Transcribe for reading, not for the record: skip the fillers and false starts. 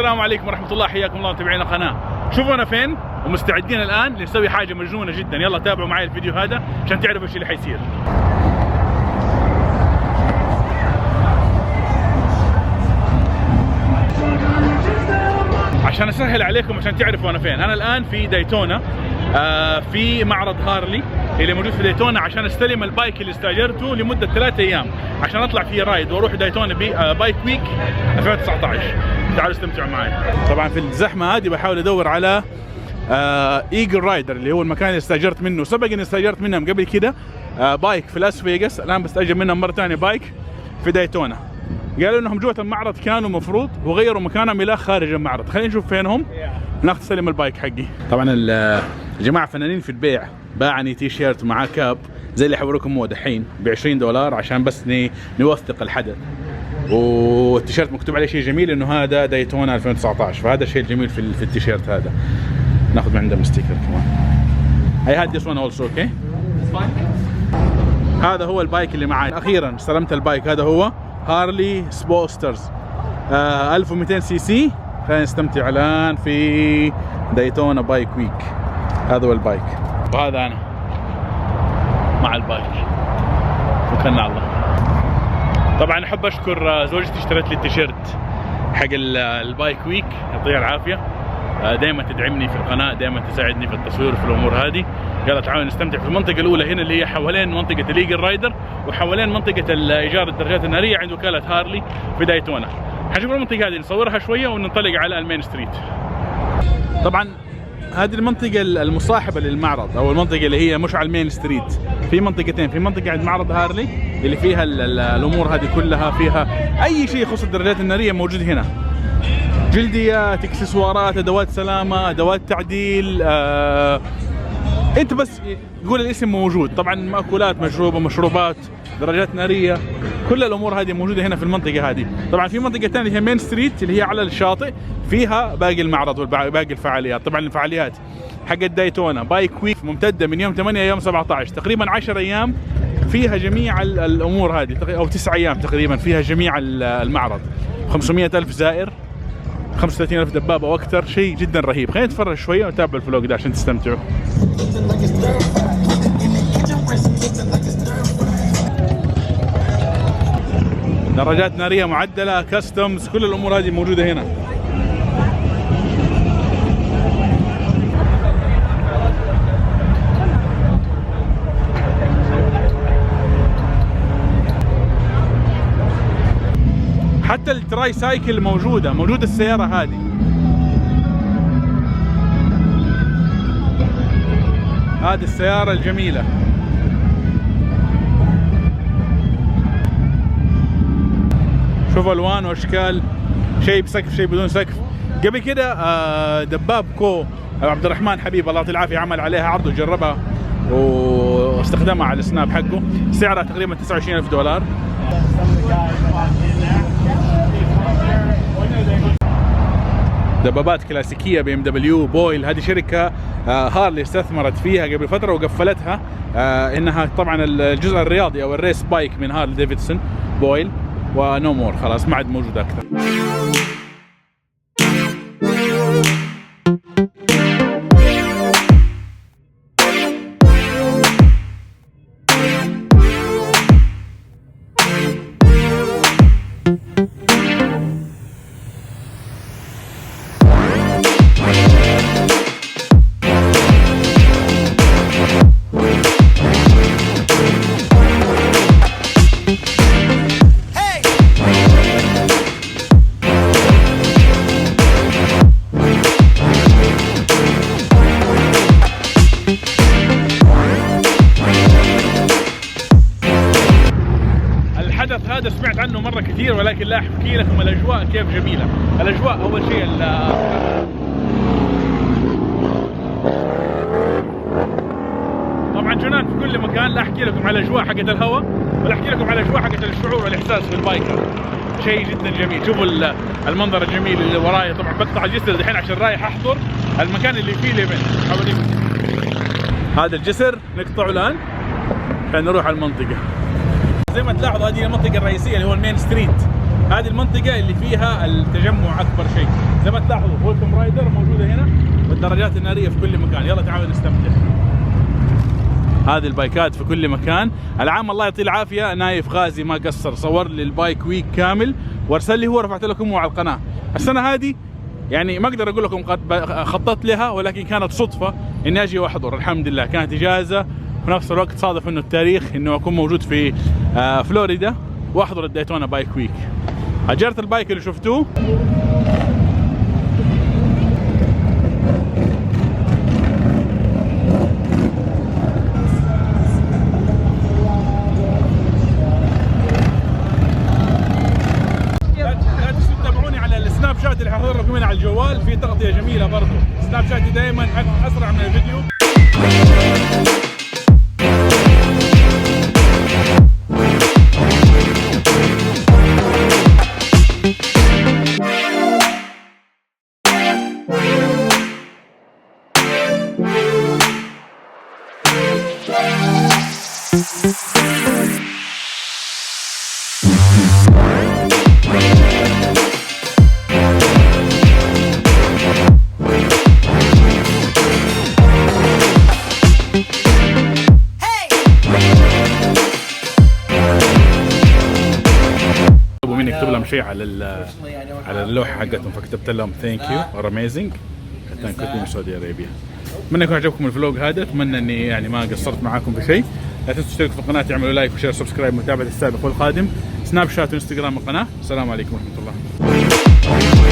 السلام عليكم ورحمة الله، حياكم الله متابعين القناة. شوفوا أنا فين ومستعدين الآن لنسوي حاجة مجنونة جدا. يلا تابعوا معي الفيديو هذا عشان تعرفوا ايش اللي حيصير. عشان اسهل عليكم عشان تعرفوا انا فين، انا الان في دايتونا في معرض هارلي اللي موجود في دايتونا عشان استلم البايك اللي استاجرته لمده 3 ايام عشان اطلع فيه رايد واروح دايتونا بايك ويك 2019. تعالوا استمتعوا معي. طبعا في الزحمه هذه بحاول ادور على ايجل رايدر اللي هو المكان اللي استاجرت منه. سبق اني استاجرت منهم قبل كده بايك في لاس فيغاس، الان بستاجر منهم مره ثانيه بايك في دايتونا. قالوا انهم جوه المعرض كانوا مفروض وغيروا مكانهم الى خارج المعرض. خلينا نشوف فينهم ناخذ سلم البايك حقي. طبعا الجماعه فنانين في البيع، باعني تي شيرت معاه كاب زي اللي حوريكم مو دحين ب $20 عشان بس نوثق الحدث، والتيشيرت مكتوب عليه شيء جميل انه هذا دايتونا 2019، فهذا الشيء الجميل في التيشيرت هذا. ناخذ من عندهم ستيكر كمان. I had this one also, okay? هذا هو البايك اللي معي. اخيرا استلمت البايك. هذا هو هارلي سبوسترز 1200 سي سي. خلينا نستمتع الان في دايتونا بايك ويك. هذا هو البايك وهذا انا مع البايك. توكلنا على الله. طبعا احب اشكر زوجتي، اشترت لي التيشيرت حق البايك ويك، يعطيها العافيه. دائما تدعمني في القناه، دائما تساعدني في التصوير وفي الامور هذه. يلا تعالوا نستمتع في المنطقه الاولى هنا اللي هي حوالين منطقه الايجل رايدر وحوالين منطقه ايجار الدراجات الناريه عند وكاله هارلي في دايتونا. حنشوف المنطقه هذه نصورها شويه وننطلق على المين ستريت. طبعا هذه المنطقه المصاحبه للمعرض او المنطقه اللي هي مش على المين ستريت. في منطقتين، في منطقه عند معرض هارلي اللي فيها الامور هذه كلها، فيها اي شيء يخص الدراجات الناريه موجود هنا. جلديات، اكسسوارات، ادوات سلامه، ادوات تعديل، انت بس قول الاسم موجود. طبعا مأكولات، مشروبات، دراجات ناريه، كل الامور هذه موجوده هنا في المنطقه هذه. طبعا في منطقه ثانيه هي مين ستريت اللي هي على الشاطئ، فيها باقي المعرض وباقي الفعاليات. طبعا الفعاليات حقت دايتونا بايك ويك ممتده من يوم 8 يوم 17، تقريبا 10 ايام فيها جميع الامور هذه، او 9 ايام تقريبا فيها جميع المعرض. 500,000 زائر، 35,000 دبابة واكثر. شيء جدا رهيب. خلينا نتفرج شوية ونتابع الفلوق ده عشان تستمتعوا. دراجات نارية معدلة، كاستمز، كل الامور هذه موجودة هنا. حتى التراي سايكل موجودة السيارة هذه. هذه السيارة الجميلة. شوفوا الوان واشكال، شيء بسقف شيء بدون سقف. قبل كده دباب كو عبد الرحمن حبيب الله يعطيه العافية عمل عليها عرض وجربها واستخدمها على السناب حقه. سعرها تقريبا $29,000. دبابات كلاسيكيه BMW بويل. هذه شركه هارلي استثمرت فيها قبل فتره وقفلتها، انها طبعا الجزء الرياضي او الريس بايك من هارلي ديفيدسون بويل ونو مور، خلاص ما عاد موجود اكثر. هذا سمعت عنه مرة كثير ولكن لا احكي لكم الاجواء كيف جميلة. الاجواء اول شيء طبعا جنان في كل مكان. لا احكي لكم على الاجواء حقت الهواء ولا احكي لكم على الاجواء حقت الشعور والاحساس في البايكر. شيء جدا جميل. شوفوا المنظر الجميل اللي وراي. طبعا بقطع الجسر الحين عشان رايح احضر المكان اللي فيه الايفنت. حواليكم هذا الجسر نقطعه الان عشان نروح على المنطقة. زي ما تلاحظوا هذه المنطقة الرئيسية اللي هو المين ستريت هذه المنطقة اللي فيها التجمع أكبر شيء. زي ما تلاحظوا ويلكم رايدر موجودة هنا والدراجات النارية في كل مكان. يلا تعالوا نستمتع. هذه البايكات في كل مكان. العام الله يعطيه العافية نايف غازي ما قصر، صور لي البايك ويك كامل وارسل لي هو، رفعت لكم على القناة. السنة هذه يعني ما اقدر اقول لكم قد خططت لها، ولكن كانت صدفة اني اجي واحضر. الحمد لله كانت اجازة، في نفس الوقت صادف انه التاريخ انه اكون موجود في فلوريدا واحضر الدايتونا بايك ويك. اجرت البايك اللي شفتوه سناب شات اللي حاضر لكم هنا على الجوال، في تغطية جميلة برضو. سناب شاتي دائما اسرع من الفيديو. اكتب لهم شيء على اللوحه حقتهم، فكتبت لهم ثانك يو اور اميزنج حتى كنت من سعوديه ارابيا. اتمنى يكون عجبكم الفلوج هذا، اتمنى اني يعني ما قصرت معاكم في شيء. لا تنسوا تشتركوا في القناه، تعملوا لايك وشير وسبسكرايب، متابعه السابق والقادم، سناب شات وانستغرام القناه. السلام عليكم ورحمه الله.